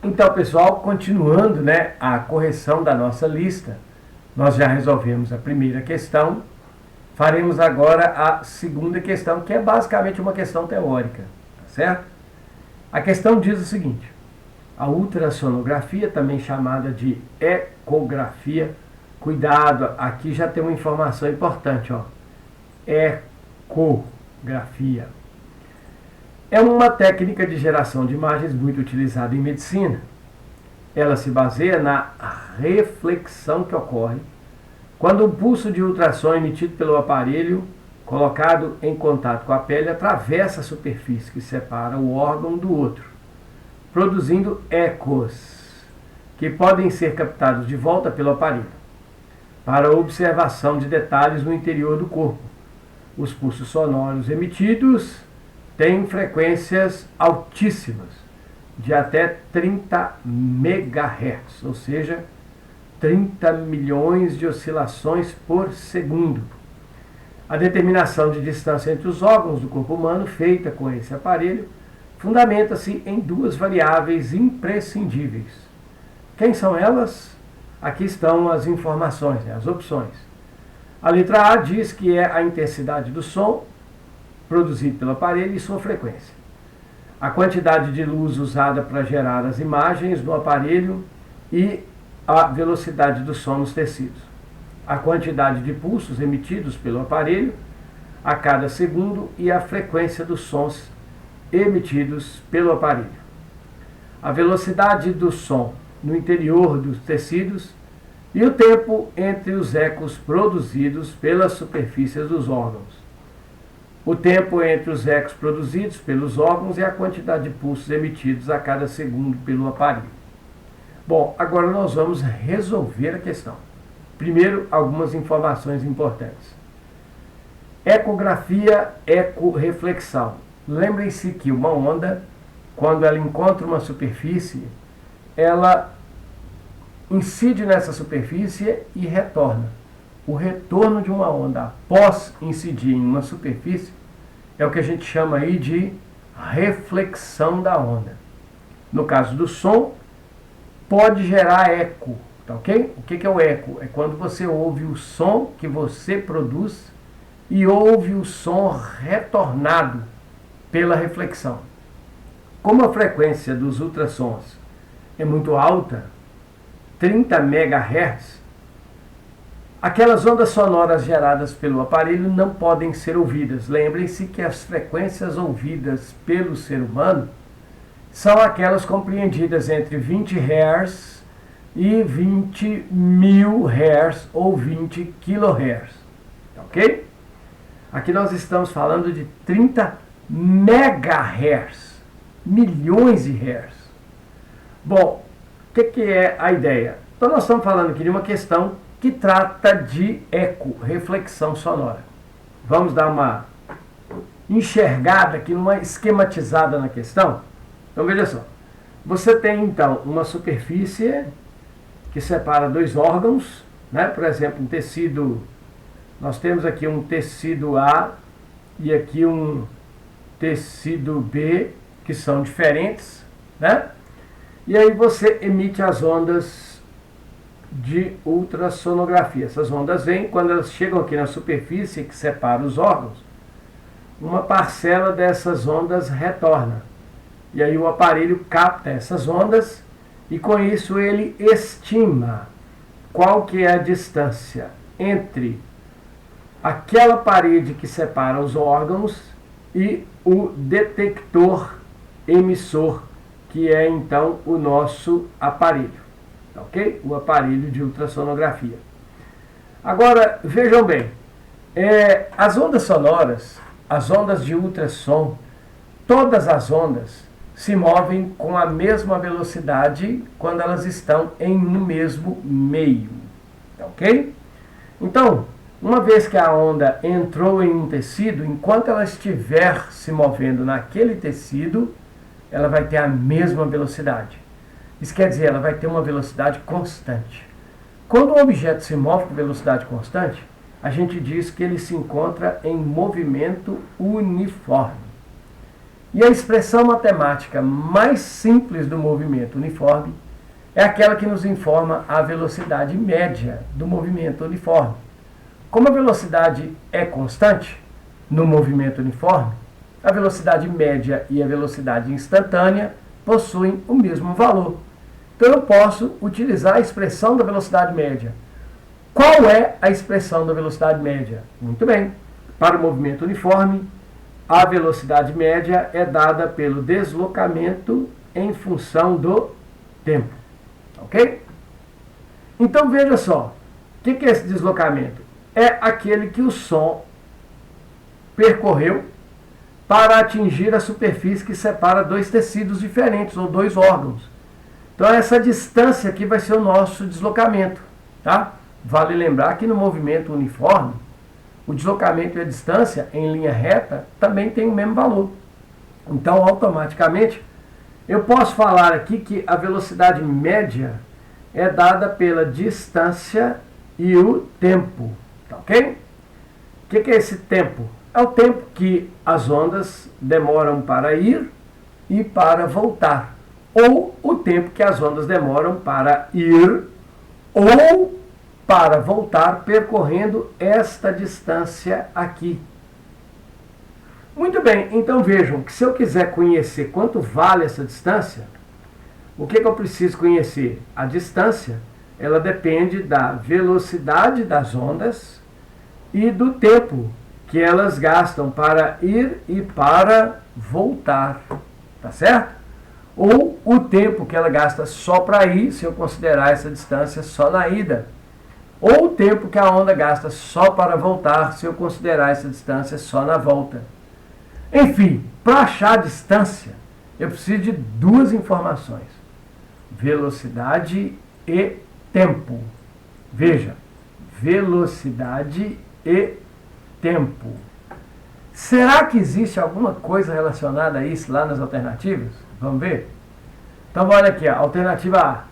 Então, pessoal, continuando, né, a correção da nossa lista, nós já resolvemos a primeira questão, faremos agora a segunda questão, que é basicamente uma questão teórica, tá certo? A questão diz o seguinte: a ultrassonografia, também chamada de ecografia, cuidado, aqui já tem uma informação importante, ó, ecografia. É uma técnica de geração de imagens muito utilizada em medicina. Ela se baseia na reflexão que ocorre quando o pulso de ultrassom emitido pelo aparelho colocado em contato com a pele atravessa a superfície que separa o órgão do outro, produzindo ecos, que podem ser captados de volta pelo aparelho, para observação de detalhes no interior do corpo. Os pulsos sonoros emitidos têm frequências altíssimas, de até 30 MHz, ou seja, 30 milhões de oscilações por segundo. A determinação de distância entre os órgãos do corpo humano, feita com esse aparelho, fundamenta-se em duas variáveis imprescindíveis. Quem são elas? Aqui estão as informações, né, as opções. A letra A diz que é a intensidade do som produzido pelo aparelho e sua frequência. A quantidade de luz usada para gerar as imagens no aparelho e a velocidade do som nos tecidos. A quantidade de pulsos emitidos pelo aparelho a cada segundo e a frequência dos sons emitidos pelo aparelho. A velocidade do som no interior dos tecidos e o tempo entre os ecos produzidos pelas superfícies dos órgãos. O tempo entre os ecos produzidos pelos órgãos e a quantidade de pulsos emitidos a cada segundo pelo aparelho. Bom, agora nós vamos resolver a questão. Primeiro, algumas informações importantes. Ecografia, ecorreflexão. Lembrem-se que uma onda, quando ela encontra uma superfície, ela incide nessa superfície e retorna. O retorno de uma onda após incidir em uma superfície é o que a gente chama aí de reflexão da onda. No caso do som, pode gerar eco, tá ok? O que é o eco? É quando você ouve o som que você produz e ouve o som retornado pela reflexão. Como a frequência dos ultrassons é muito alta, 30 MHz, aquelas ondas sonoras geradas pelo aparelho não podem ser ouvidas. Lembrem-se que as frequências ouvidas pelo ser humano são aquelas compreendidas entre 20 Hz e 20.000 Hz ou 20 kHz. Ok? Aqui nós estamos falando de 30 MHz, milhões de Hz. Bom, o que é a ideia? Então nós estamos falando aqui de uma questão que trata de eco, reflexão sonora. Vamos dar uma enxergada aqui, uma esquematizada na questão? Então veja só, você tem então uma superfície que separa dois órgãos, né? Por exemplo, um tecido, nós temos aqui um tecido A e aqui um tecido B, que são diferentes, né? E aí você emite as ondas de ultrassonografia. Essas ondas vêm, quando elas chegam aqui na superfície que separa os órgãos, uma parcela dessas ondas retorna. E aí o aparelho capta essas ondas e com isso ele estima qual que é a distância entre aquela parede que separa os órgãos e o detector emissor, que é então o nosso aparelho. Ok? O aparelho de ultrassonografia. Agora, vejam bem, as ondas sonoras, as ondas de ultrassom, todas as ondas se movem com a mesma velocidade quando elas estão em um mesmo meio. Ok? Então, uma vez que a onda entrou em um tecido, enquanto ela estiver se movendo naquele tecido, ela vai ter a mesma velocidade. Isso quer dizer, ela vai ter uma velocidade constante. Quando um objeto se move com velocidade constante, a gente diz que ele se encontra em movimento uniforme. E a expressão matemática mais simples do movimento uniforme é aquela que nos informa a velocidade média do movimento uniforme. Como a velocidade é constante no movimento uniforme, a velocidade média e a velocidade instantânea possuem o mesmo valor. Então eu posso utilizar a expressão da velocidade média. Qual é a expressão da velocidade média? Muito bem. Para o movimento uniforme, a velocidade média é dada pelo deslocamento em função do tempo. Ok? Então veja só, o que é esse deslocamento? É aquele que o som percorreu para atingir a superfície que separa dois tecidos diferentes ou dois órgãos. Então essa distância aqui vai ser o nosso deslocamento, tá? Vale lembrar que no movimento uniforme, o deslocamento e a distância em linha reta também tem o mesmo valor. Então automaticamente eu posso falar aqui que a velocidade média é dada pela distância e o tempo, tá ok? O que é esse tempo? É o tempo que as ondas demoram para ir e para voltar. Ou o tempo que as ondas demoram para ir ou para voltar percorrendo esta distância aqui. Muito bem, então vejam que se eu quiser conhecer quanto vale essa distância, o que eu preciso conhecer? A distância, ela depende da velocidade das ondas e do tempo que elas gastam para ir e para voltar, tá certo? Ou o tempo que ela gasta só para ir, se eu considerar essa distância só na ida. Ou o tempo que a onda gasta só para voltar, se eu considerar essa distância só na volta. Enfim, para achar a distância, eu preciso de duas informações: velocidade e tempo. Veja, velocidade e tempo. Será que existe alguma coisa relacionada a isso lá nas alternativas? Vamos ver? Então, olha aqui, a alternativa A.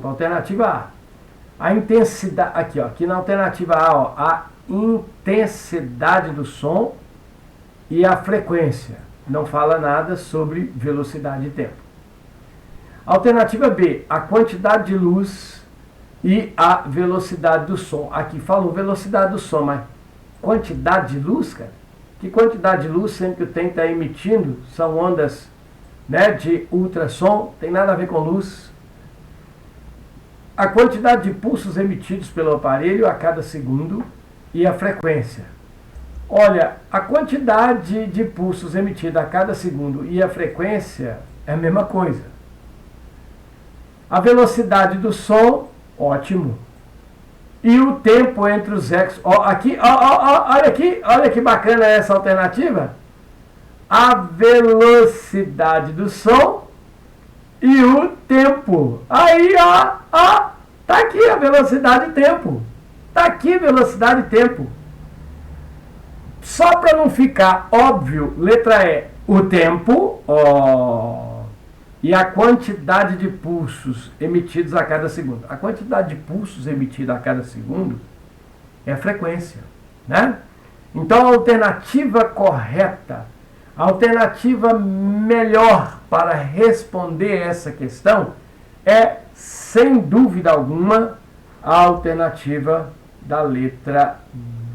Alternativa A. A intensidade, aqui na alternativa A, ó, a intensidade do som e a frequência. Não fala nada sobre velocidade e tempo. Alternativa B, a quantidade de luz e a velocidade do som. Aqui falou velocidade do som, mas quantidade de luz, cara? Que quantidade de luz, sempre que o tempo está emitindo, são ondas, né, de ultrassom, tem nada a ver com luz. A quantidade de pulsos emitidos pelo aparelho a cada segundo e a frequência. Olha, a quantidade de pulsos emitidos a cada segundo e a frequência é a mesma coisa. A velocidade do som, ótimo. E o tempo entre os ecos. Olha que bacana essa alternativa. A velocidade do som e o tempo. Aí, tá aqui a velocidade e tempo. Tá aqui velocidade e tempo. Só para não ficar óbvio, letra E, o tempo, e a quantidade de pulsos emitidos a cada segundo. A quantidade de pulsos emitidos a cada segundo é a frequência, né? Então a alternativa correta, a alternativa melhor para responder essa questão é, sem dúvida alguma, a alternativa da letra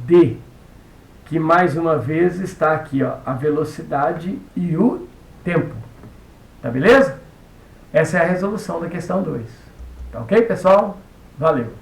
D, que mais uma vez está aqui, ó, a velocidade e o tempo. Tá beleza? Essa é a resolução da questão 2. Tá ok, pessoal? Valeu!